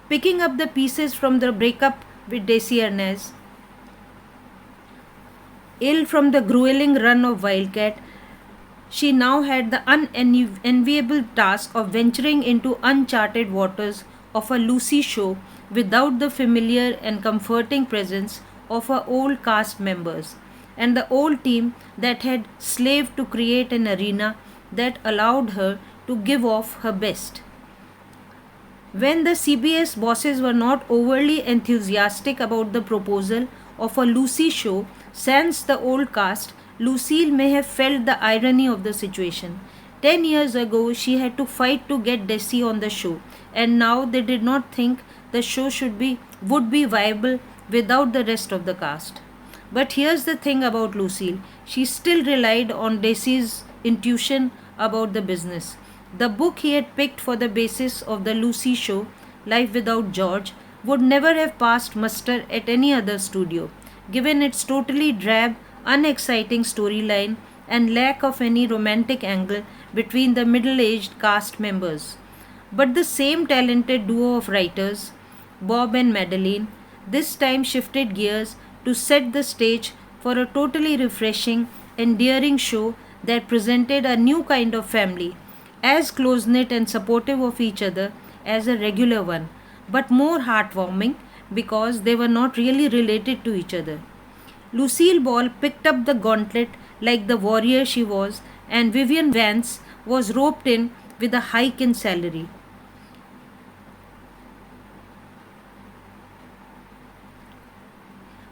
Picking up the pieces from the breakup with Desi Arnaz, ill from the grueling run of Wildcat, she now had the unenviable task of venturing into uncharted waters of a Lucy show without the familiar and comforting presence of her old cast members and the old team that had slaved to create an arena that allowed her to give off her best. When the CBS bosses were not overly enthusiastic about the proposal of a Lucy show, sans the old cast, Lucille may have felt the irony of the situation. 10 years ago, she had to fight to get Desi on the show, and now they did not think the show would be viable without the rest of the cast. But here's the thing about Lucille, she still relied on Desi's intuition about the business. The book he had picked for the basis of the Lucy show, Life Without George, would never have passed muster at any other studio, given its totally drab, unexciting storyline and lack of any romantic angle between the middle aged cast members. But the same talented duo of writers, Bob and Madeline, this time shifted gears to set the stage for a totally refreshing, endearing show that presented a new kind of family, as close knit and supportive of each other as a regular one, but more heartwarming because they were not really related to each other. Lucille Ball picked up the gauntlet like the warrior she was, and Vivian Vance was roped in with a hike in salary.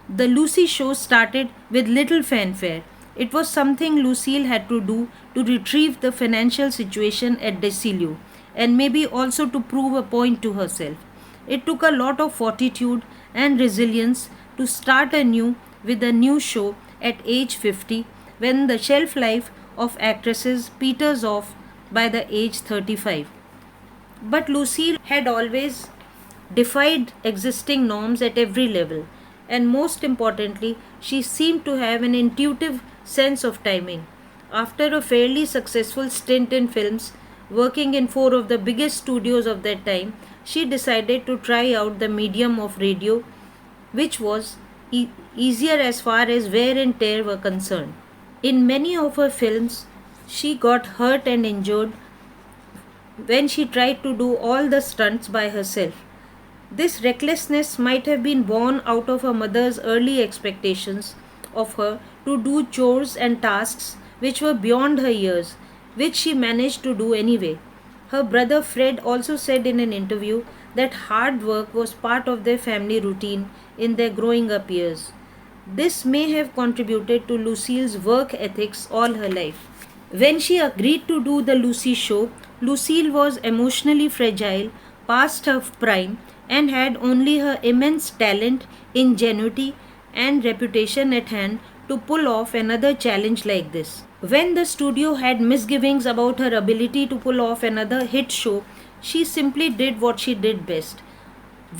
The Lucy show started with little fanfare. It was something Lucille had to do to retrieve the financial situation at Desilio and maybe also to prove a point to herself. It took a lot of fortitude and resilience to start anew with a new show at age 50 when the shelf life of actresses peters off by the age 35. But Lucille had always defied existing norms at every level, and most importantly, she seemed to have an intuitive sense of timing. After a fairly successful stint in films, working in four of the biggest studios of that time, she decided to try out the medium of radio, which was easier as far as wear and tear were concerned. In many of her films, she got hurt and injured when she tried to do all the stunts by herself. This recklessness might have been born out of her mother's early expectations of her to do chores and tasks which were beyond her years, which she managed to do anyway. Her brother Fred also said in an interview that hard work was part of their family routine in their growing up years. This may have contributed to Lucille's work ethics all her life. When she agreed to do the Lucy show, Lucille was emotionally fragile, past her prime, and had only her immense talent, ingenuity, and reputation at hand to pull off another challenge like this. When the studio had misgivings about her ability to pull off another hit show, she simply did what she did best: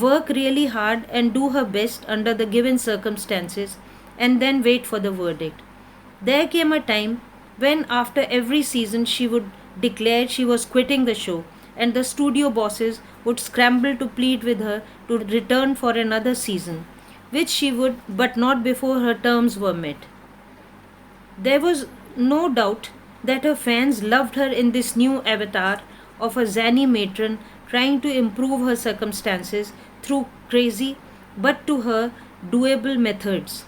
work really hard and do her best under the given circumstances, and then wait for the verdict. There came a time when, after every season, she would declare she was quitting the show, and the studio bosses would scramble to plead with her to return for another season, which she would, but not before her terms were met. There was no doubt that her fans loved her in this new avatar of a zany matron trying to improve her circumstances through crazy, but to her, doable methods.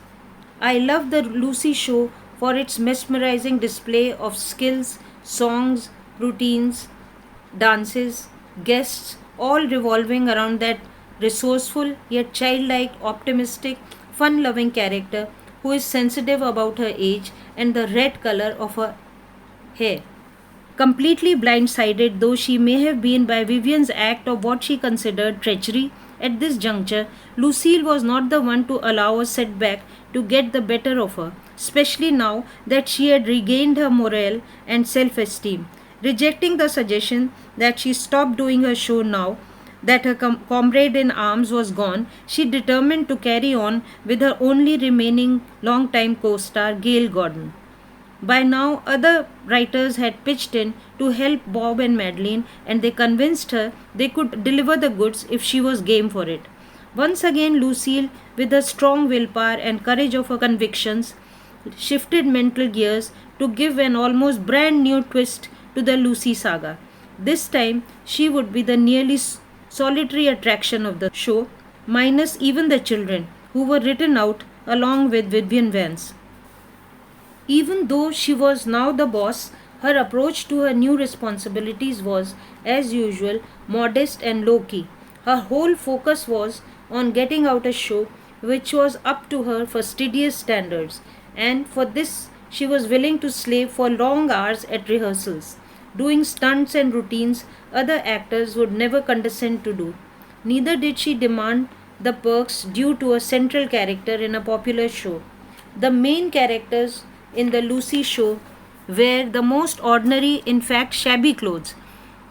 I love the Lucy show for its mesmerizing display of skills, songs, routines, dances, guests, all revolving around that resourceful yet childlike, optimistic, fun loving character who is sensitive about her age and the red color of her hair. Completely blindsided though she may have been by Vivian's act of what she considered treachery at this juncture, Lucille was not the one to allow a setback to get the better of her, especially now that she had regained her morale and self esteem. Rejecting the suggestion that she stop doing her show now that her comrade in arms was gone, she determined to carry on with her only remaining long-time co-star, Gail Gordon. By now, other writers had pitched in to help Bob and Madeline, and they convinced her they could deliver the goods if she was game for it. Once again, Lucille, with the strong willpower and courage of her convictions, shifted mental gears to give an almost brand new twist to the Lucy saga. This time, she would be the nearly solitary attraction of the show, minus even the children, who were written out along with Vivian Vance. Even though she was now the boss, her approach to her new responsibilities was, as usual, modest and low key. Her whole focus was on getting out a show which was up to her fastidious standards, and for this she was willing to slave for long hours at rehearsals, doing stunts and routines other actors would never condescend to do. Neither did she demand the perks due to a central character in a popular show. The main characters in the Lucy show wear the most ordinary, in fact, shabby clothes.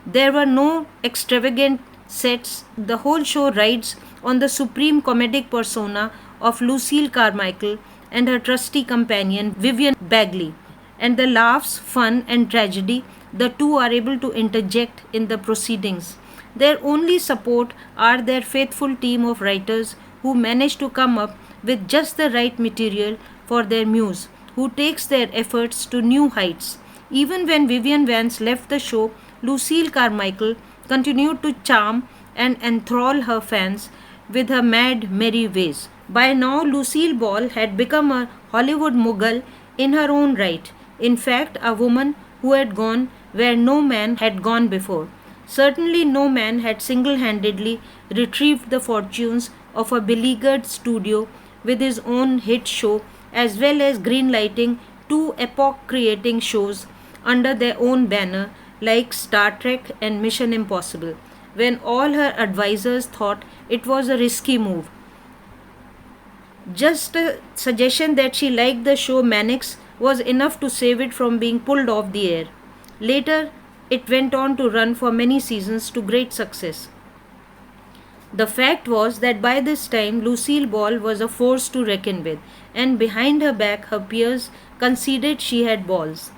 There were no extravagant sets. The whole show rides on the supreme comedic persona of Lucille Carmichael and her trusty companion Vivian Bagley. And the laughs, fun, and tragedy, the two are able to interject in the proceedings. Their only support are their faithful team of writers who manage to come up with just the right material for their muse, who takes their efforts to new heights. Even when Vivian Vance left the show, Lucille Carmichael continued to charm and enthrall her fans with her mad, merry ways. By now, Lucille Ball had become a Hollywood mogul in her own right. In fact, a woman who had gone where no man had gone before. Certainly, no man had single handedly retrieved the fortunes of a beleaguered studio with his own hit show, as well as greenlighting two epoch creating shows under their own banner like Star Trek and Mission Impossible, when all her advisors thought it was a risky move. Just a suggestion that she liked the show Mannix was enough to save it from being pulled off the air. Later, it went on to run for many seasons to great success. The fact was that by this time Lucille Ball was a force to reckon with, and behind her back her peers conceded she had balls.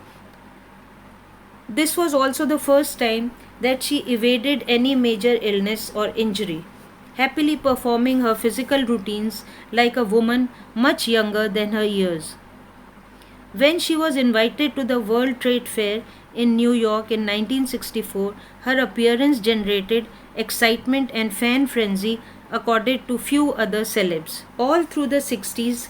This was also the first time that she evaded any major illness or injury, happily performing her physical routines like a woman much younger than her years. When she was invited to the World Trade Fair in New York in 1964, her appearance generated excitement and fan frenzy accorded to few other celebs. All through the 60s,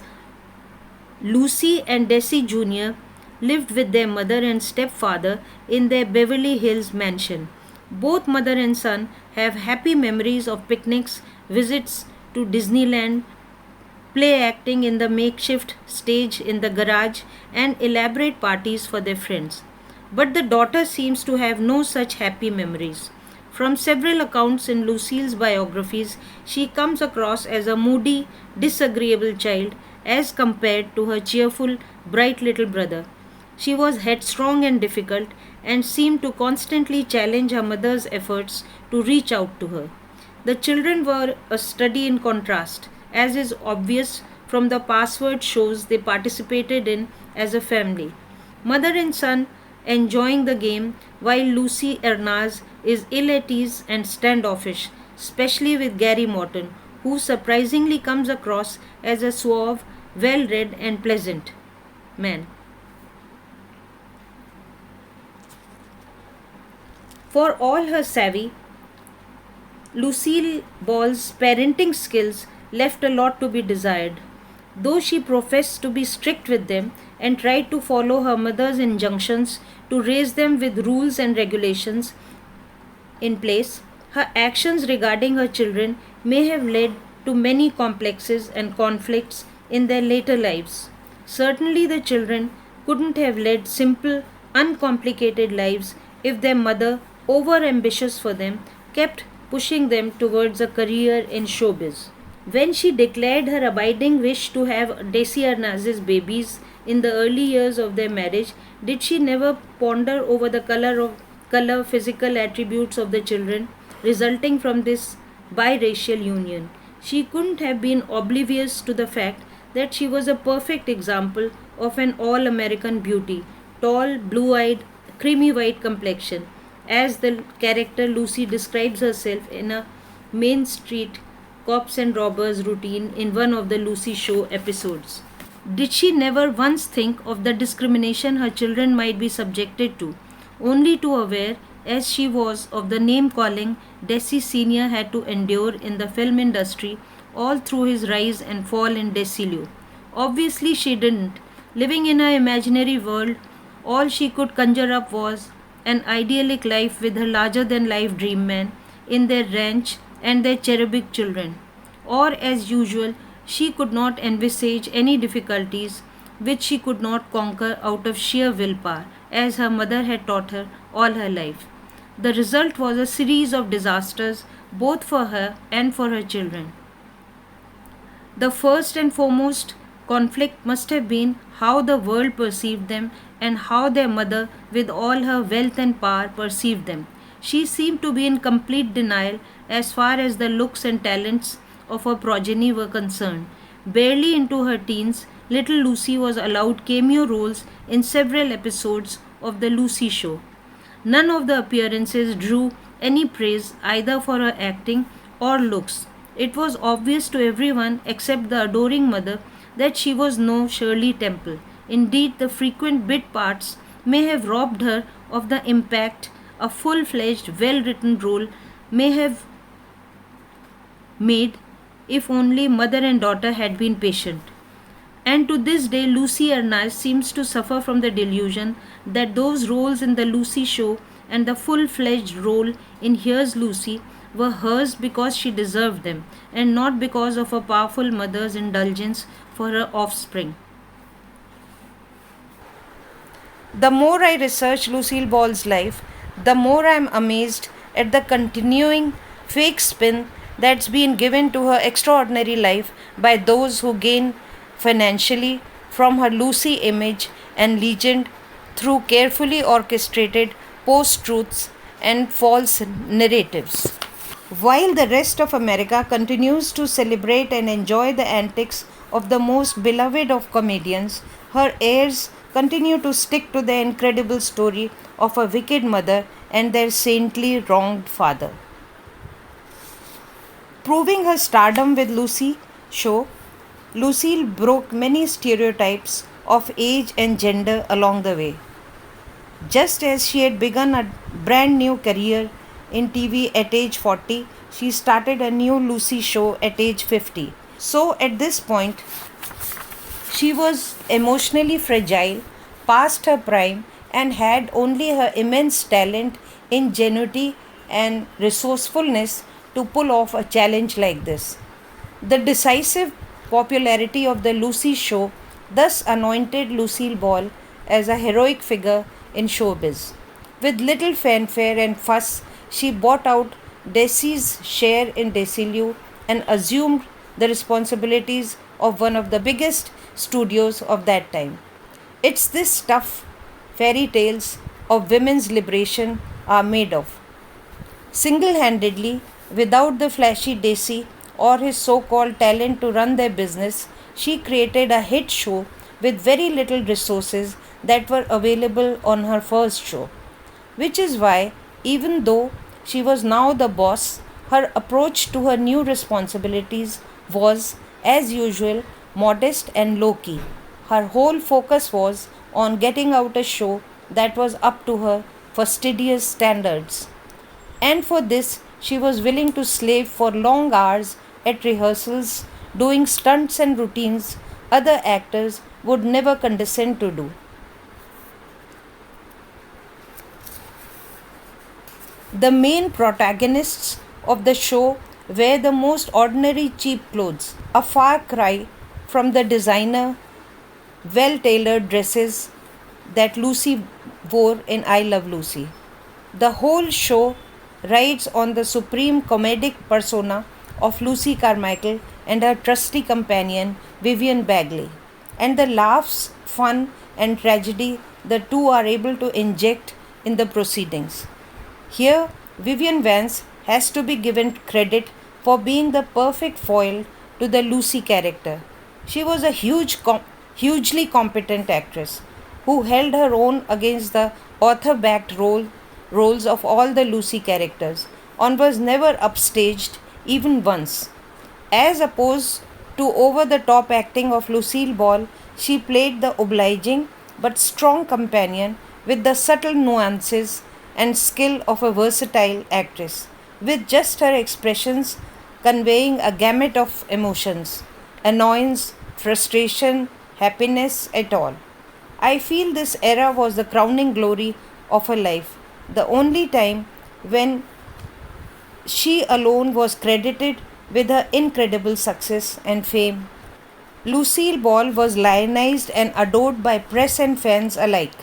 Lucy and Desi Jr. lived with their mother and stepfather in their Beverly Hills mansion. Both mother and son have happy memories of picnics, visits to Disneyland, play acting in the makeshift stage in the garage, and elaborate parties for their friends. But the daughter seems to have no such happy memories. From several accounts in Lucille's biographies, she comes across as a moody, disagreeable child as compared to her cheerful, bright little brother. She was headstrong and difficult and seemed to constantly challenge her mother's efforts to reach out to her. The children were a study in contrast, as is obvious from the password shows they participated in as a family. Mother and son enjoying the game, while Lucy Ernaz is ill at ease and standoffish, especially with Gary Morton, who surprisingly comes across as a suave, well read, and pleasant man. For all her savvy, Lucille Ball's parenting skills left a lot to be desired. Though she professed to be strict with them and tried to follow her mother's injunctions to raise them with rules and regulations in place, her actions regarding her children may have led to many complexes and conflicts in their later lives. Certainly, the children couldn't have led simple, uncomplicated lives if their mother, over ambitious for them, kept pushing them towards a career in showbiz. When she declared her abiding wish to have Desi Arnaz's babies in the early years of their marriage, did she never ponder over the color physical attributes of the children resulting from this biracial union? She couldn't have been oblivious to the fact that she was a perfect example of an all American beauty, tall, blue eyed, creamy white complexion, as the character Lucy describes herself in a Main Street cops and robbers routine in one of the Lucy Show episodes. Did she never once think of the discrimination her children might be subjected to, only too aware as she was of the name calling Desi Sr. had to endure in the film industry all through his rise and fall in Desilio? Obviously, she didn't. Living in her imaginary world, all she could conjure up was an idyllic life with her larger than life dream man in their ranch and their cherubic children. Or, as usual, she could not envisage any difficulties which she could not conquer out of sheer willpower, as her mother had taught her all her life. The result was a series of disasters both for her and for her children. The first and foremost conflict must have been how the world perceived them and how their mother, with all her wealth and power, perceived them. She seemed to be in complete denial as far as the looks and talents of her progeny were concerned. Barely into her teens, little Lucy was allowed cameo roles in several episodes of The Lucy Show. None of the appearances drew any praise either for her acting or looks. It was obvious to everyone except the adoring mother that she was no Shirley Temple. Indeed, the frequent bit parts may have robbed her of the impact a full fledged, well written role may have made if only mother and daughter had been patient. And to this day, Lucy Ernest seems to suffer from the delusion that those roles in the Lucy Show and the full fledged role in Here's Lucy were hers because she deserved them and not because of a powerful mother's indulgence for her offspring. The more I research Lucille Ball's life, the more I am amazed at the continuing fake spin that's been given to her extraordinary life by those who gain financially from her Lucy image and legend through carefully orchestrated post truths and false narratives. While the rest of America continues to celebrate and enjoy the antics of the most beloved of comedians, her heirs continue to stick to the incredible story of a wicked mother and their saintly wronged father. Proving her stardom with Lucy show, Lucille broke many stereotypes of age and gender along the way. Just as she had begun a brand new career in TV at age 40, she started a new Lucy show at age 50. So at this point, she was emotionally fragile, past her prime, and had only her immense talent, ingenuity, and resourcefulness to pull off a challenge like this. The decisive popularity of the Lucy show thus anointed Lucille Ball as a heroic figure in showbiz. With little fanfare and fuss, she bought out Desi's share in Desilio and assumed the responsibilities of one of the biggest studios of that time. It's this stuff fairy tales of women's liberation are made of. Single handedly, without the flashy Desi or his so called talent to run their business, she created a hit show with very little resources that were available on her first show. Which is why, even though she was now the boss, her approach to her new responsibilities was, as usual, modest and low key. Her whole focus was on getting out a show that was up to her fastidious standards. And for this, she was willing to slave for long hours at rehearsals, doing stunts and routines other actors would never condescend to do. The main protagonists of the show wear the most ordinary cheap clothes, a far cry from the designer, well tailored dresses that Lucy wore in I Love Lucy. The whole show rides on the supreme comedic persona of Lucy Carmichael and her trusty companion Vivian Bagley, and the laughs, fun, and tragedy the two are able to inject in the proceedings. Here, Vivian Vance has to be given credit for being the perfect foil to the Lucy character. She was a hugely competent actress who held her own against the author backed roles of all the Lucy characters and was never upstaged even once. As opposed to over the top acting of Lucille Ball, she played the obliging but strong companion with the subtle nuances and skill of a versatile actress, with just her expressions conveying a gamut of emotions annoyance, frustration, happiness, at all. I feel this era was the crowning glory of her life, the only time when she alone was credited with her incredible success and fame. Lucille Ball was lionized and adored by press and fans alike.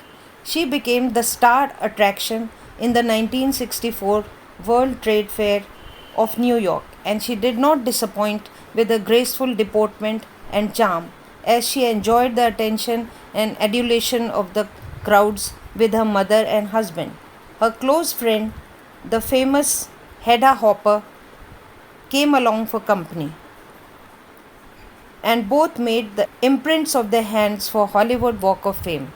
She became the star attraction in the 1964 World Trade Fair of New York, and she did not disappoint with her graceful deportment and charm as she enjoyed the attention and adulation of the crowds with her mother and husband. Her close friend, the famous Hedda Hopper, came along for company, and both made the imprints of their hands for Hollywood Walk of Fame.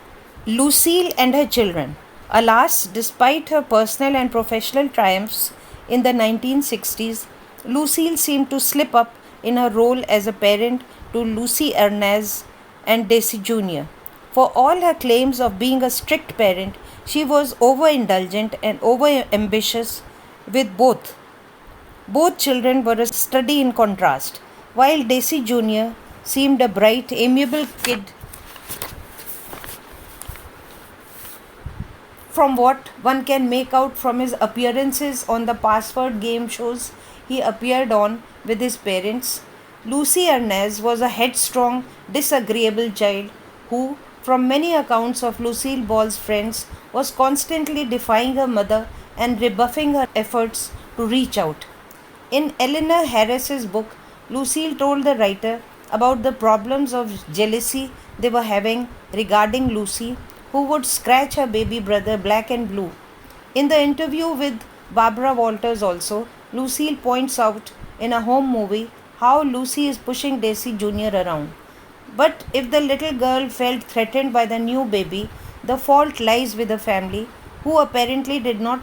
Lucille and her children. Alas, despite her personal and professional triumphs in the 1960s, Lucille seemed to slip up in her role as a parent to Lucy Ernaz and Daisy Jr. For all her claims of being a strict parent, she was overindulgent and overambitious with both. Both children were a study in contrast. While Daisy Jr. seemed a bright, amiable kid, from what one can make out from his appearances on the password game shows he appeared on with his parents, Lucy Ernez was a headstrong, disagreeable child who, from many accounts of Lucille Ball's friends, was constantly defying her mother and rebuffing her efforts to reach out. In Eleanor Harris's book, Lucille told the writer about the problems of jealousy they were having regarding Lucy, who would scratch her baby brother black and blue. In the interview with Barbara Walters, also, Lucille points out in a home movie how Lucy is pushing Daisy Jr. around. But if the little girl felt threatened by the new baby, the fault lies with the family, who apparently did not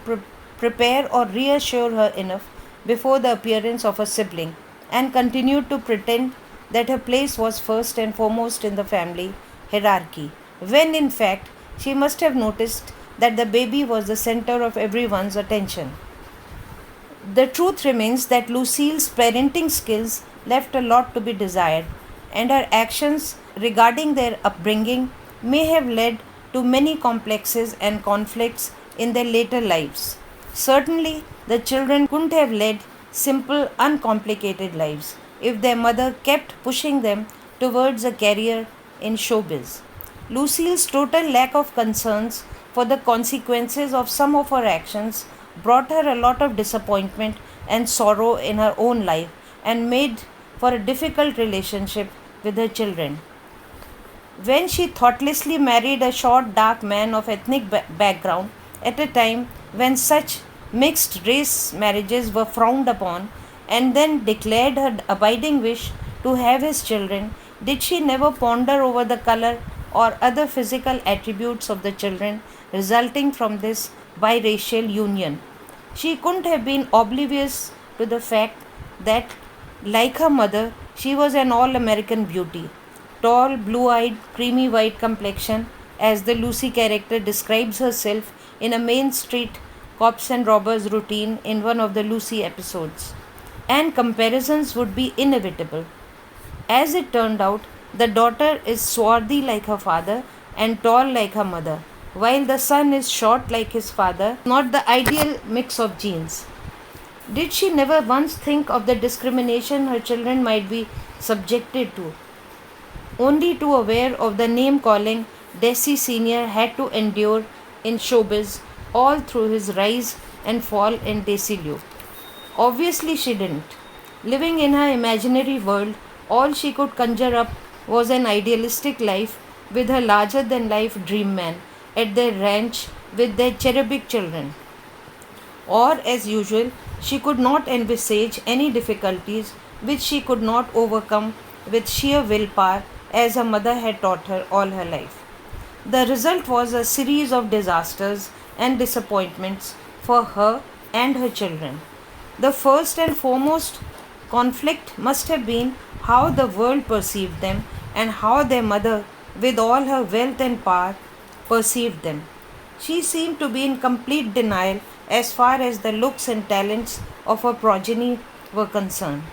prepare or reassure her enough before the appearance of a sibling, and continued to pretend that her place was first and foremost in the family hierarchy, when in fact she must have noticed that the baby was the center of everyone's attention. The truth remains that Lucille's parenting skills left a lot to be desired, and her actions regarding their upbringing may have led to many complexes and conflicts in their later lives. Certainly, the children couldn't have led simple, uncomplicated lives if their mother kept pushing them towards a career in showbiz. Lucille's total lack of concerns for the consequences of some of her actions brought her a lot of disappointment and sorrow in her own life and made for a difficult relationship with her children. When she thoughtlessly married a short, dark man of ethnic background at a time when such mixed race marriages were frowned upon, and then declared her abiding wish to have his children, did she never ponder over the color or other physical attributes of the children resulting from this biracial union? She couldn't have been oblivious to the fact that, like her mother, she was an all American beauty. Tall, blue eyed, creamy white complexion, as the Lucy character describes herself in a Main Street cops and robbers routine in one of the Lucy episodes. And comparisons would be inevitable. As it turned out, the daughter is swarthy like her father and tall like her mother, while the son is short like his father, not the ideal mix of genes. Did she never once think of the discrimination her children might be subjected to? Only too aware of the name calling Desi Sr. had to endure in showbiz all through his rise and fall in Desilu. Obviously, she didn't. Living in her imaginary world, all she could conjure up was an idealistic life with her larger than life dream man at their ranch with their cherubic children. Or, as usual, she could not envisage any difficulties which she could not overcome with sheer willpower as her mother had taught her all her life. The result was a series of disasters and disappointments for her and her children. The first and foremost conflict must have been how the world perceived them and how their mother, with all her wealth and power, perceived them. She seemed to be in complete denial as far as the looks and talents of her progeny were concerned.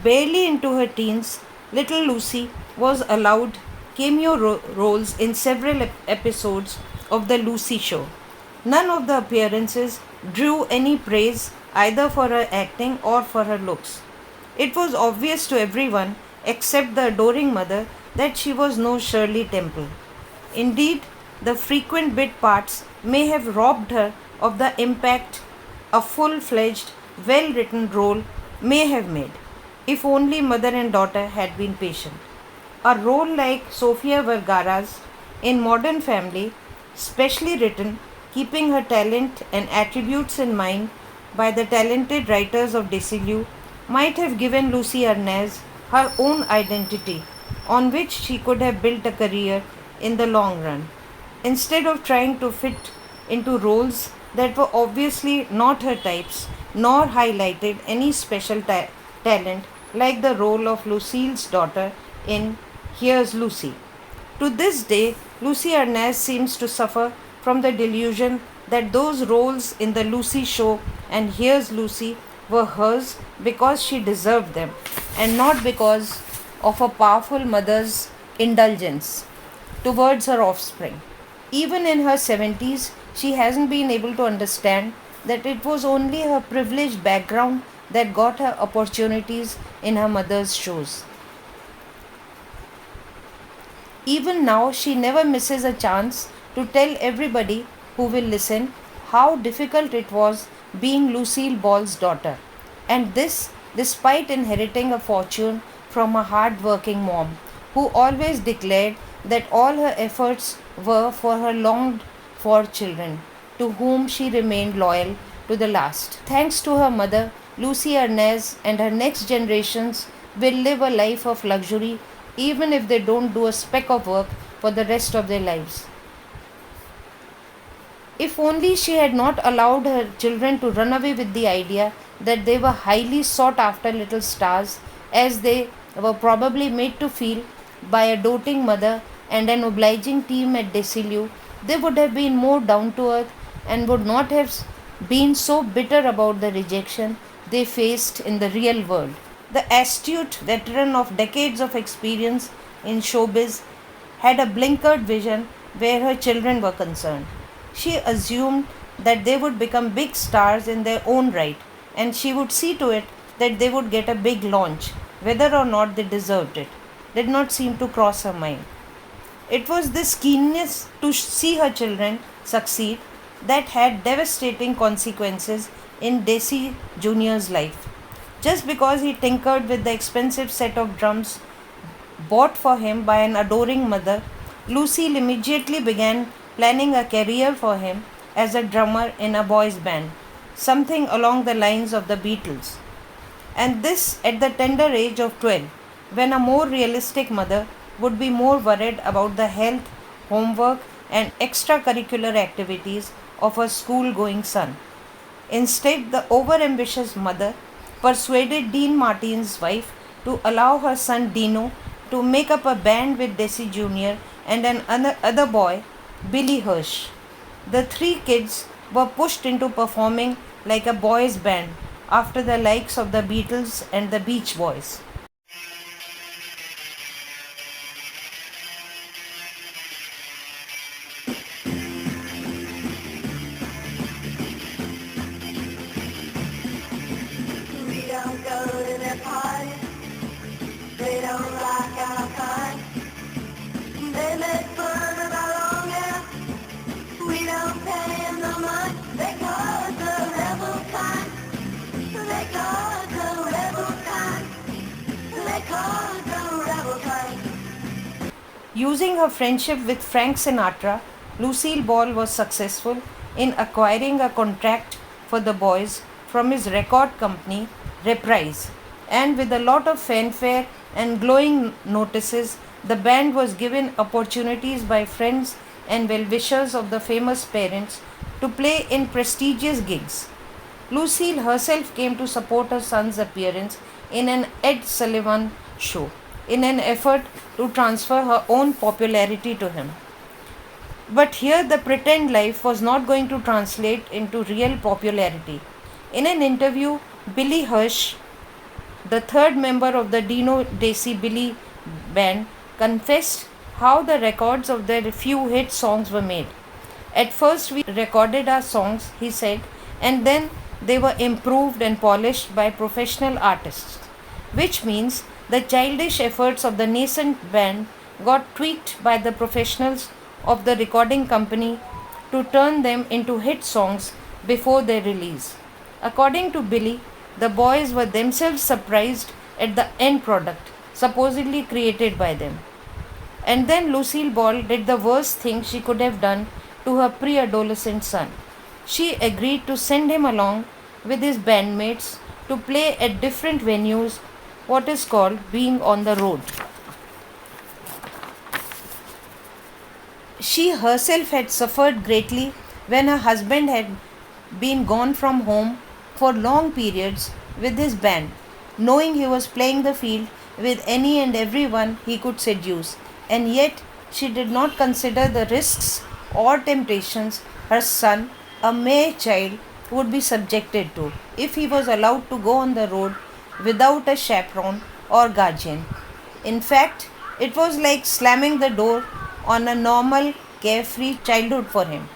Barely into her teens, little Lucy was allowed cameo roles in several episodes of The Lucy Show. None of the appearances drew any praise either for her acting or for her looks. It was obvious to everyone except the adoring mother that she was no Shirley Temple. Indeed, the frequent bit parts may have robbed her of the impact a full fledged, well written role may have made, if only mother and daughter had been patient. A role like Sofia Vergara's in Modern Family, specially written, keeping her talent and attributes in mind by the talented writers of Desilu, might have given Lucy Arnaz her own identity on which she could have built a career in the long run. Instead of trying to fit into roles that were obviously not her types, nor highlighted any special talent like the role of Lucille's daughter in Here's Lucy. To this day, Lucy Arnaz seems to suffer from the delusion that those roles in The Lucy Show and Here's Lucy were hers because she deserved them and not because of a powerful mother's indulgence towards her offspring. Even in her 70s, she hasn't been able to understand that it was only her privileged background that got her opportunities in her mother's shows. Even now, she never misses a chance to tell everybody who will listen how difficult it was being Lucille Ball's daughter, and this despite inheriting a fortune from a hard working mom who always declared that all her efforts were for her longed for children, to whom she remained loyal to the last. Thanks to her mother, Lucy Arnaz and her next generations will live a life of luxury even if they don't do a speck of work for the rest of their lives. If only she had not allowed her children to run away with the idea that they were highly sought after little stars, as they were probably made to feel by a doting mother and an obliging team at Desilu, they would have been more down to earth and would not have been so bitter about the rejection they faced in the real world. The astute veteran of decades of experience in showbiz had a blinkered vision where her children were concerned. She assumed that they would become big stars in their own right, and she would see to it that they would get a big launch, whether or not they deserved it. Did not seem to cross her mind. It was this keenness to see her children succeed that had devastating consequences in Desi Jr.'s life. Just because he tinkered with the expensive set of drums bought for him by an adoring mother, Lucille immediately began planning a career for him as a drummer in a boys' band, something along the lines of the Beatles. And this at the tender age of 12, when a more realistic mother would be more worried about the health, homework, and extracurricular activities of her school going son. Instead, the overambitious mother persuaded Dean Martin's wife to allow her son Dino to make up a band with Desi Jr. and an other boy, Billy Hirsch. The three kids were pushed into performing like a boys' band after the likes of the Beatles and the Beach Boys. Using her friendship with Frank Sinatra, Lucille Ball was successful in acquiring a contract for the boys from his record company, Reprise. and with a lot of fanfare and glowing notices, the band was given opportunities by friends and well wishers of the famous parents to play in prestigious gigs. Lucille herself came to support her son's appearance in an Ed Sullivan show in an effort to transfer her own popularity to him. But here, the pretend life was not going to translate into real popularity. In an interview, Billy Hirsch, the third member of the Dino Desi Billy band, confessed how the records of their few hit songs were made. At first, we recorded our songs, he said, and then they were improved and polished by professional artists, which means the childish efforts of the nascent band got tweaked by the professionals of the recording company to turn them into hit songs before their release. According to Billy, the boys were themselves surprised at the end product, supposedly created by them. And then Lucille Ball did the worst thing she could have done to her pre adolescent son. She agreed to send him along with his bandmates to play at different venues, what is called being on the road. She herself had suffered greatly when her husband had been gone from home for long periods with his band, knowing he was playing the field with any and everyone he could seduce, and yet she did not consider the risks or temptations her son, a mere child, would be subjected to if he was allowed to go on the road without a chaperone or guardian. In fact, it was like slamming the door on a normal, carefree childhood for him.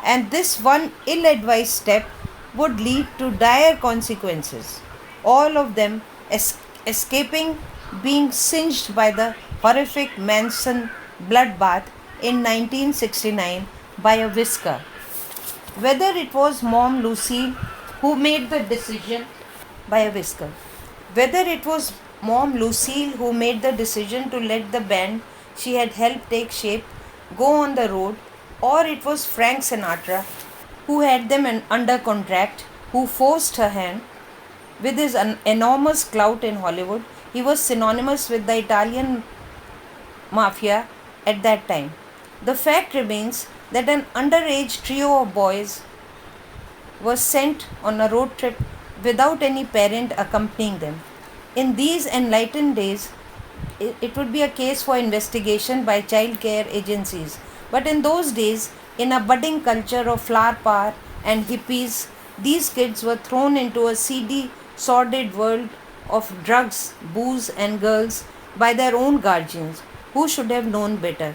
And this one ill advised step would lead to dire consequences, all of them escaping being singed by the horrific Manson bloodbath in 1969 by a whisker. Whether it was Mom Lucille who made the decision by a whisker, whether it was Mom Lucille who made the decision to let the band she had helped take shape go on the road, or it was Frank Sinatra who had them under contract, who forced her hand. With his enormous clout in Hollywood, he was synonymous with the Italian mafia at that time. The fact remains that an underage trio of boys was sent on a road trip without any parent accompanying them. In these enlightened days, it would be a case for investigation by child care agencies. But in those days, in a budding culture of flower power and hippies, these kids were thrown into a seedy, sordid world of drugs, booze, and girls by their own guardians, who should have known better.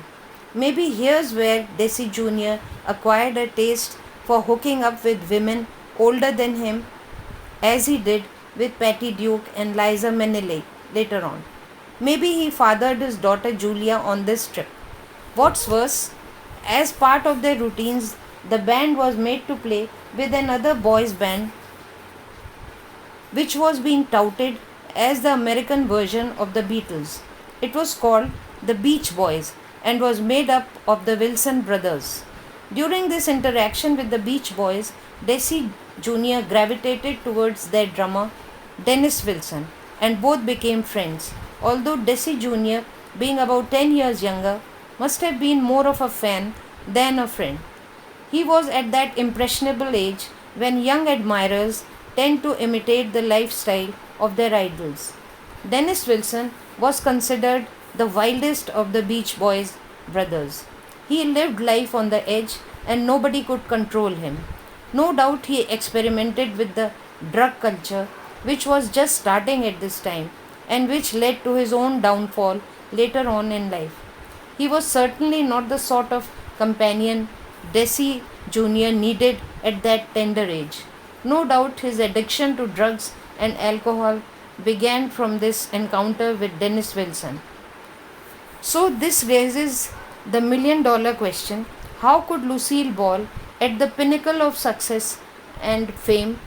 Maybe here's where Desi Jr. acquired a taste for hooking up with women older than him, as he did with Patty Duke and Liza Minnelli later on. Maybe he fathered his daughter Julia on this trip. What's worse, as part of their routines, the band was made to play with another boys' band, which was being touted as the American version of the Beatles. It was called the Beach Boys and was made up of the Wilson brothers. During this interaction with the Beach Boys, Desi Jr. gravitated towards their drummer, Dennis Wilson, and both became friends. Although Desi Jr., being about 10 years younger, must have been more of a fan than a friend. He was at that impressionable age when young admirers tend to imitate the lifestyle of their idols. Dennis Wilson was considered the wildest of the Beach Boys brothers. He lived life on the edge and nobody could control him. No doubt he experimented with the drug culture, which was just starting at this time and which led to his own downfall later on in life. He was certainly not the sort of companion Desi Jr. needed at that tender age. No doubt his addiction to drugs and alcohol began from this encounter with Dennis Wilson. So, this raises the $1,000,000 question: how could Lucille Ball, at the pinnacle of success and fame,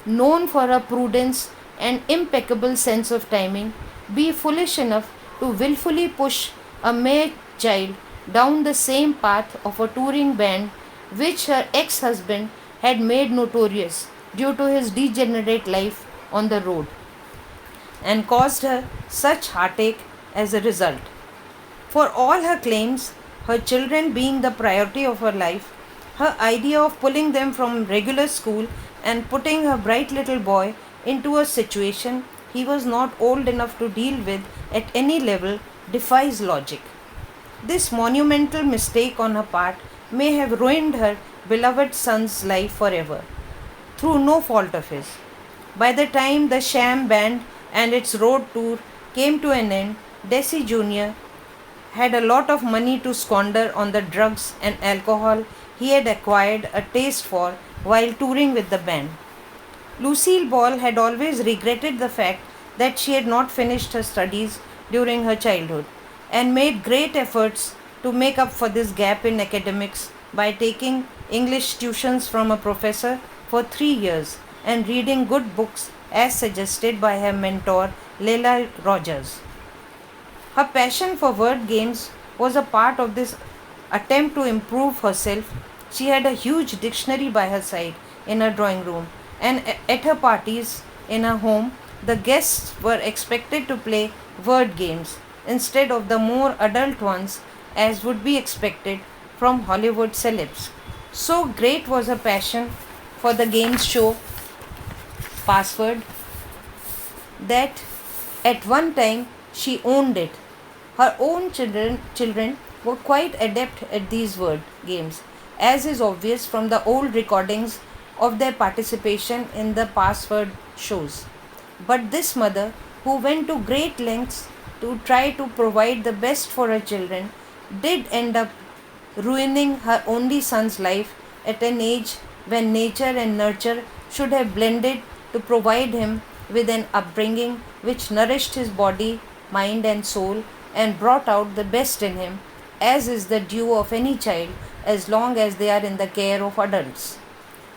known for her prudence and impeccable sense of timing, be foolish enough to willfully push a mere child down the same path of a touring band which her ex husband had made notorious due to his degenerate life on the road? and caused her such heartache as a result. For all her claims, her children being the priority of her life, her idea of pulling them from regular school and putting her bright little boy into a situation he was not old enough to deal with at any level defies logic. This monumental mistake on her part may have ruined her beloved son's life forever, through no fault of his. By the time the sham band and its road tour came to an end, Desi Jr. had a lot of money to squander on the drugs and alcohol he had acquired a taste for while touring with the band. Lucille Ball had always regretted the fact that she had not finished her studies during her childhood and made great efforts to make up for this gap in academics by taking English tuitions from a professor for 3 years and reading good books as suggested by her mentor Leila Rogers. Her passion for word games was a part of this attempt to improve herself. She had a huge dictionary by her side in her drawing room, and at her parties in her home, the guests were expected to play word games instead of the more adult ones as would be expected from Hollywood celebs. So great was her passion for the game show Password that at one time she owned it. Her own children were quite adept at these word games, as is obvious from the old recordings of their participation in the password shows. But this mother, who went to great lengths to try to provide the best for her children, did end up ruining her only son's life at an age when nature and nurture should have blended to provide him with an upbringing which nourished his body, mind, and soul and brought out the best in him, as is the due of any child as long as they are in the care of adults.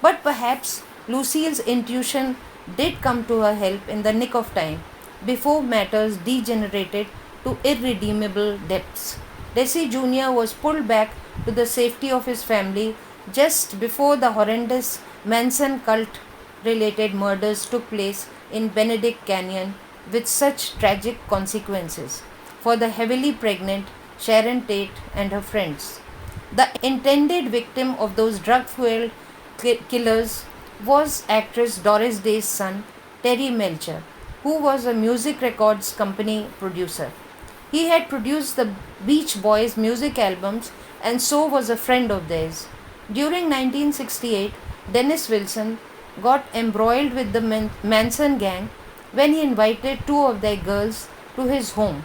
But perhaps Lucille's intuition did come to her help in the nick of time before matters degenerated to irredeemable depths. Desi Jr. was pulled back to the safety of his family just before the horrendous Manson cult related murders took place in Benedict Canyon with such tragic consequences for the heavily pregnant Sharon Tate and her friends. The intended victim of those drug fueled killers was actress Doris Day's son, Terry Melcher, who was a music records company producer. He had produced the Beach Boys music albums and so was a friend of theirs. During 1968, Dennis Wilson got embroiled with the Manson gang when he invited two of their girls to his home.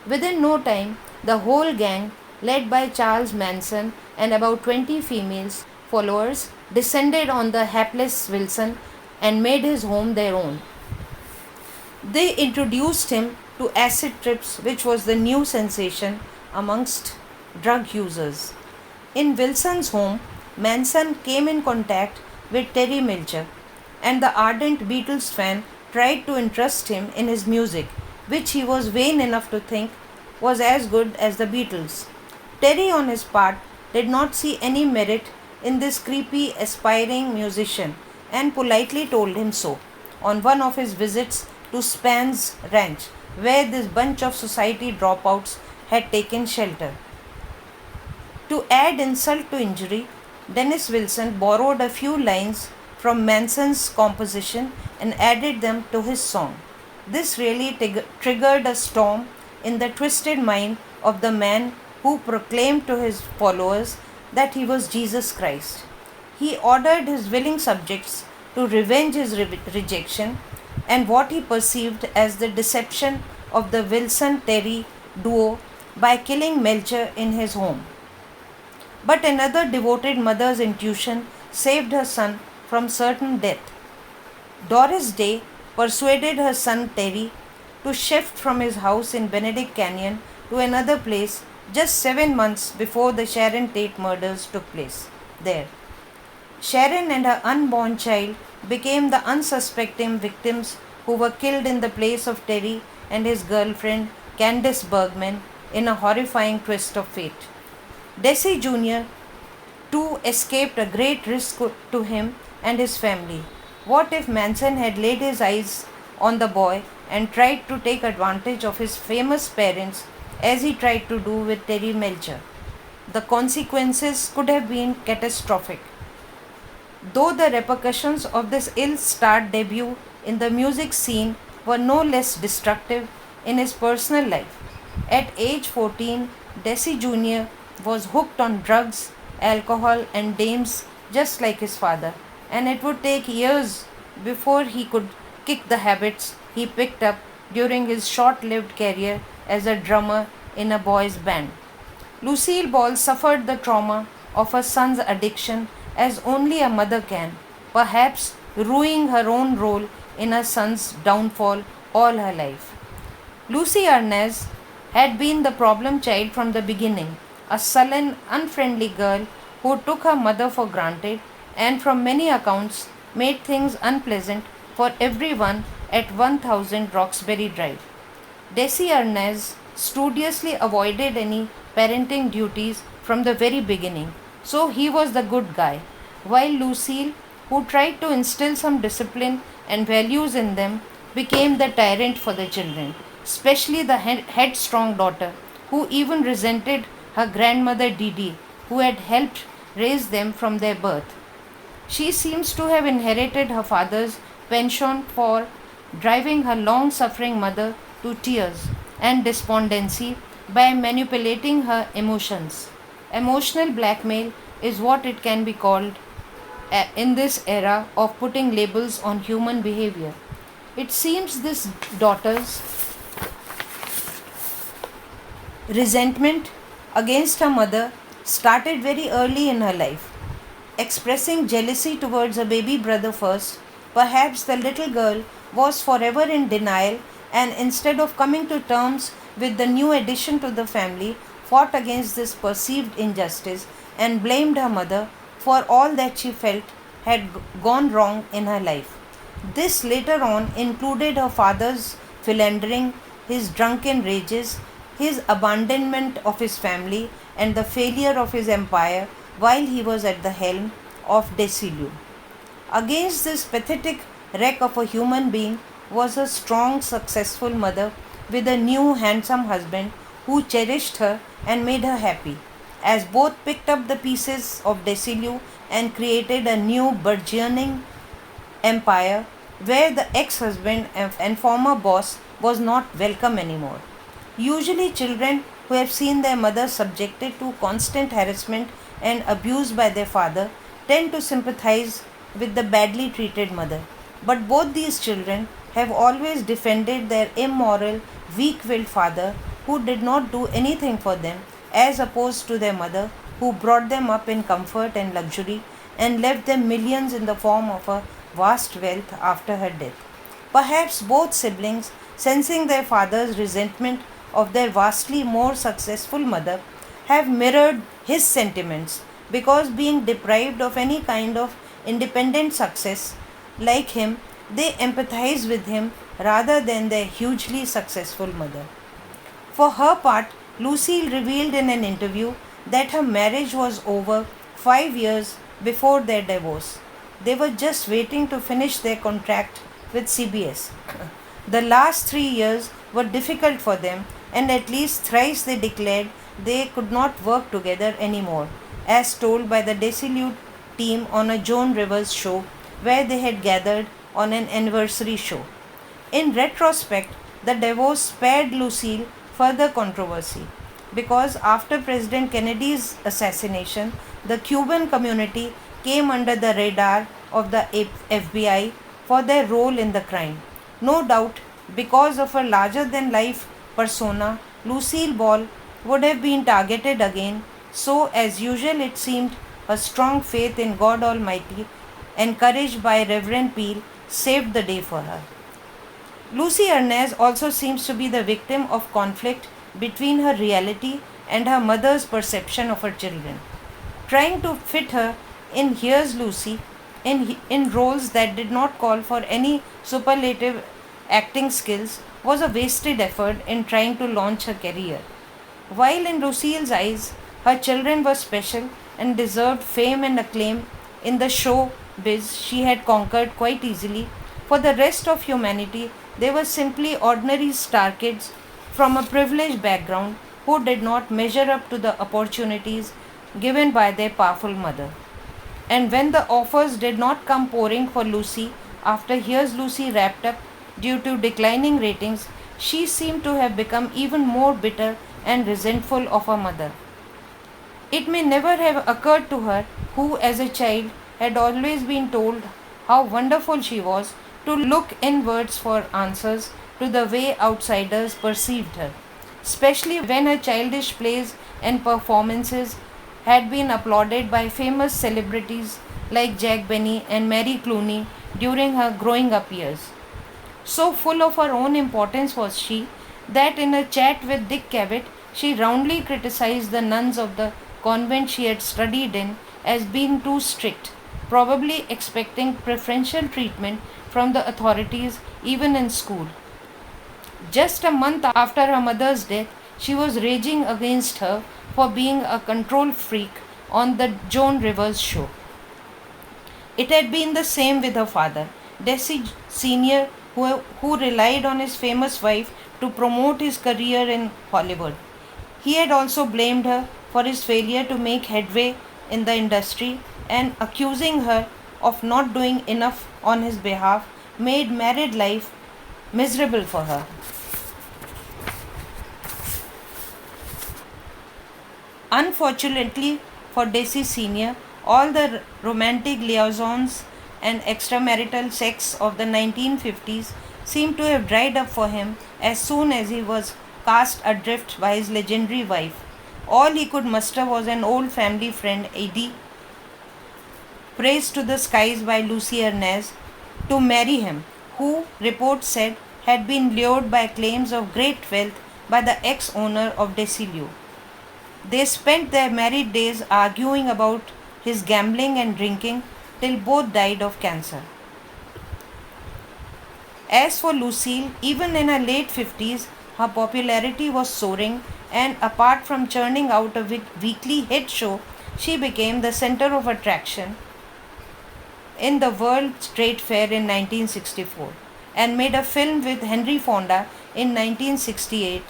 Within no time, the whole gang, led by Charles Manson and about 20 females followers, descended on the hapless Wilson and made his home their own. They introduced him to acid trips, which was the new sensation amongst drug users. In Wilson's home, Manson came in contact with Terry Melcher, and the ardent Beatles fan tried to entrust him in his music, which he was vain enough to think was as good as the Beatles. Terry, on his part, did not see any merit in this creepy, aspiring musician and politely told him so on one of his visits to Span's ranch, where this bunch of society dropouts had taken shelter. To add insult to injury, Dennis Wilson borrowed a few lines from Manson's composition and added them to his song. This really triggered a storm in the twisted mind of the man who proclaimed to his followers that he was Jesus Christ. He ordered his willing subjects to revenge his rejection and what he perceived as the deception of the Wilson Terry duo by killing Melcher in his home. But another devoted mother's intuition saved her son from certain death. Doris Day persuaded her son Terry to shift from his house in Benedict Canyon to another place just 7 months before the Sharon Tate murders took place there. Sharon and her unborn child became the unsuspecting victims who were killed in the place of Terry and his girlfriend Candice Bergman in a horrifying twist of fate. Desi Jr. too escaped a great risk to him and his family. What if Manson had laid his eyes on the boy and tried to take advantage of his famous parents as he tried to do with Terry Melcher. The consequences could have been catastrophic. Though the repercussions of this ill starred debut in the music scene were no less destructive in his personal life. At age 14, Desi Jr. was hooked on drugs, alcohol, and dames just like his father, and it would take years before he could kick the habits he picked up during his short lived career as a drummer in a boys' band. Lucille Ball suffered the trauma of her son's addiction as only a mother can, perhaps ruining her own role in her son's downfall all her life. Lucy Arnaz had been the problem child from the beginning, a sullen, unfriendly girl who took her mother for granted and, from many accounts, made things unpleasant for everyone at 1000 Roxbury Drive. Desi Arnaz studiously avoided any parenting duties from the very beginning, so he was the good guy, while Lucille, who tried to instill some discipline and values in them, became the tyrant for the children, especially the headstrong daughter, who even resented her grandmother Didi, who had helped raise them from their birth. She seems to have inherited her father's penchant for driving her long suffering mother to tears and despondency by manipulating her emotions. Emotional blackmail is what it can be called in this era of putting labels on human behavior. It seems this daughter's resentment against her mother started very early in her life. Expressing jealousy towards her baby brother first, perhaps the little girl was forever in denial and, instead of coming to terms with the new addition to the family, fought against this perceived injustice and blamed her mother for all that she felt had gone wrong in her life. This later on included her father's philandering, his drunken rages, his abandonment of his family, and the failure of his empire while he was at the helm of Desilu. Against this pathetic wreck of a human being was a strong, successful mother with a new, handsome husband who cherished her and made her happy, as both picked up the pieces of Desilu and created a new, burgeoning empire where the ex husband and former boss was not welcome anymore. Usually, children who have seen their mother subjected to constant harassment and abuse by their father tend to sympathize with the badly treated mother. But both these children have always defended their immoral, weak willed father who did not do anything for them, as opposed to their mother who brought them up in comfort and luxury and left them millions in the form of a vast wealth after her death. Perhaps both siblings, sensing their father's resentment of their vastly more successful mother, have mirrored his sentiments because, being deprived of any kind of independent success like him, they empathize with him rather than their hugely successful mother. For her part, Lucille revealed in an interview that her marriage was over 5 years before their divorce. They were just waiting to finish their contract with CBS. The last 3 years were difficult for them, and at least thrice they declared they could not work together anymore, as told by the Desolute team on a Joan Rivers show where they had gathered on an anniversary show. In retrospect, the divorce spared Lucille further controversy because after President Kennedy's assassination, the Cuban community came under the radar of the FBI for their role in the crime. No doubt, because of her larger than life persona, Lucille Ball would have been targeted again, so as usual it seemed her strong faith in God Almighty, encouraged by Reverend Peel, saved the day for her. Lucy Arnaz also seems to be the victim of conflict between her reality and her mother's perception of her children. Trying to fit her in Here's Lucy in roles that did not call for any superlative acting skills was a wasted effort in trying to launch her career. While in Lucille's eyes, her children were special and deserved fame and acclaim in the show biz she had conquered quite easily, for the rest of humanity, They were simply ordinary star kids from a privileged background who did not measure up to the opportunities given by their powerful mother. And when the offers did not come pouring for Lucy after Here's Lucy wrapped up due to declining ratings, she seemed to have become even more bitter and resentful of her mother. It may never have occurred to her, who as a child had always been told how wonderful she was, to look inwards for answers to the way outsiders perceived her, especially when her childish plays and performances had been applauded by famous celebrities like Jack Benny and Mary Clooney during her growing up years. So full of her own importance was she that in a chat with Dick Cavett she roundly criticized the nuns of the convent she had studied in as being too strict, probably expecting preferential treatment from the authorities even in school. Just a month after her mother's death, she was raging against her for being a control freak on the Joan Rivers show. It had been the same with her father, Desi Sr., who relied on his famous wife to promote his career in Hollywood. He had also blamed her for his failure to make headway in the industry, and accusing her of not doing enough on his behalf made married life miserable for her. Unfortunately for Desi Sr., all the romantic liaisons and extramarital sex of the 1950s seemed to have dried up for him as soon as he was cast adrift by his legendary wife. All he could muster was an old family friend, Eddie, praised to the skies by Lucy Ernest, to marry him, who, reports said, had been lured by claims of great wealth by the ex owner of Desilio. They spent their married days arguing about his gambling and drinking till both died of cancer. As for Lucille, even in her late 50s, her popularity was soaring, and apart from churning out a weekly hit show, she became the center of attraction in the World Trade Fair in 1964 and made a film with Henry Fonda in 1968,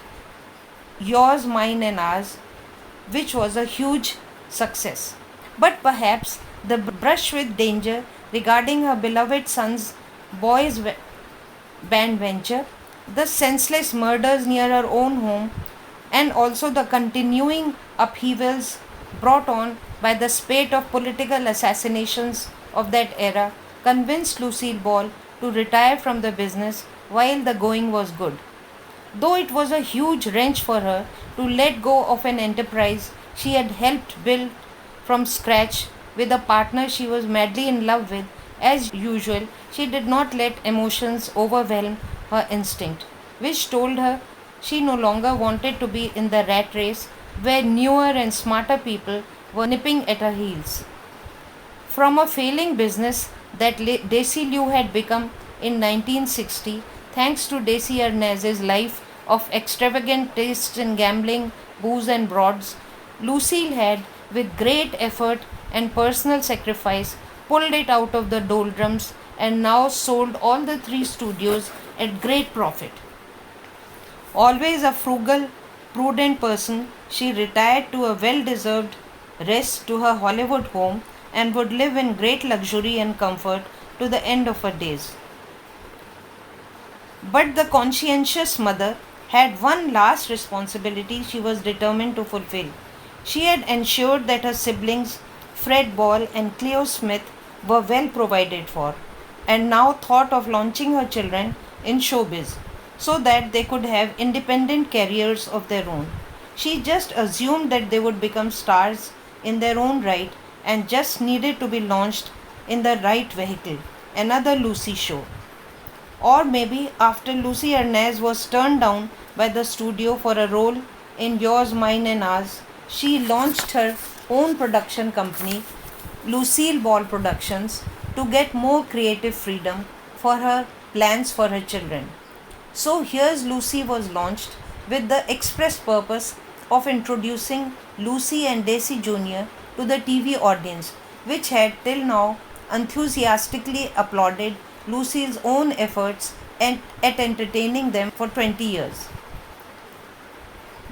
Yours, Mine, and Ours, which was a huge success. But perhaps the brush with danger regarding her beloved son's boys' band venture, the senseless murders near her own home, and also the continuing upheavals brought on by the spate of political assassinations of that era convinced Lucille Ball to retire from the business while the going was good. Though it was a huge wrench for her to let go of an enterprise she had helped build from scratch with a partner she was madly in love with, as usual, she did not let emotions overwhelm her instinct, which told her she no longer wanted to be in the rat race where newer and smarter people were nipping at her heels. From a failing business that Desi Liu had become in 1960, thanks to Desi Arnaz's life of extravagant tastes in gambling, booze, and broads, Lucille had, with great effort and personal sacrifice, pulled it out of the doldrums and now sold all the three studios at great profit. Always a frugal, prudent person, she retired to a well deserved rest to her Hollywood home and would live in great luxury and comfort to the end of her days. But the conscientious mother had one last responsibility she was determined to fulfill. She had ensured that her siblings, Fred Ball and Cleo Smith, were well provided for, and now thought of launching her children in showbiz so that they could have independent careers of their own. She just assumed that they would become stars in their own right and just needed to be launched in the right vehicle, another Lucy show. Or maybe after Lucy Ernaz was turned down by the studio for a role in Yours, Mine, and Ours, she launched her own production company, Lucille Ball Productions, to get more creative freedom for her plans for her children. So Here's Lucy was launched with the express purpose of introducing Lucy and Daisy Jr. to the TV audience, which had till now enthusiastically applauded Lucille's own efforts at entertaining them for 20 years.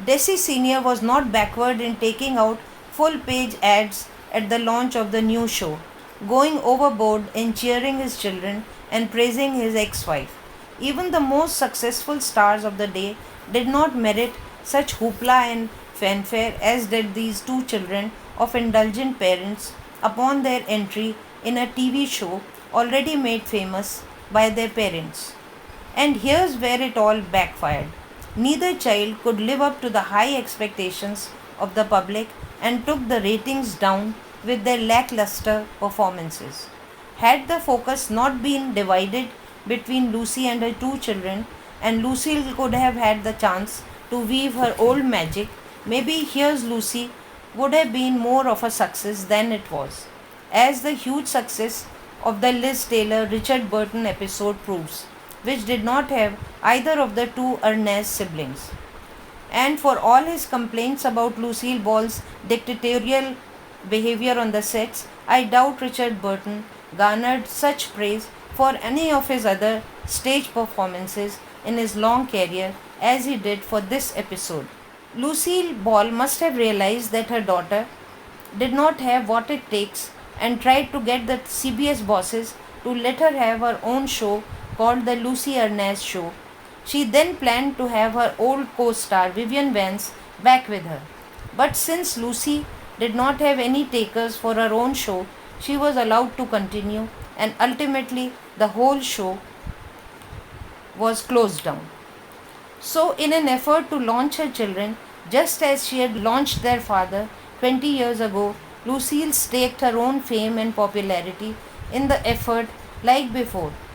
Desi Sr. was not backward in taking out full page ads at the launch of the new show, going overboard in cheering his children and praising his ex wife. Even the most successful stars of the day did not merit such hoopla and fanfare as did these two children of indulgent parents upon their entry in a TV show already made famous by their parents. And here's where it all backfired. Neither child could live up to the high expectations of the public and took the ratings down with their lackluster performances. Had the focus not been divided between Lucy and her two children, and Lucille could have had the chance to weave her old magic, maybe Here's Lucy would have been more of a success than it was, as the huge success of the Liz Taylor Richard Burton episode proves, which did not have either of the two Ernest siblings. And for all his complaints about Lucille Ball's dictatorial behavior on the sets, I doubt Richard Burton garnered such praise for any of his other stage performances in his long career as he did for this episode. Lucille Ball must have realized that her daughter did not have what it takes and tried to get the CBS bosses to let her have her own show called The Lucy Ernest Show. She then planned to have her old co star Vivian Vance back with her. But since Lucy did not have any takers for her own show, she was allowed to continue, and ultimately the whole show was closed down. So, in an effort to launch her children, just as she had launched their father 20 years ago, Lucille staked her own fame and popularity in the effort like before.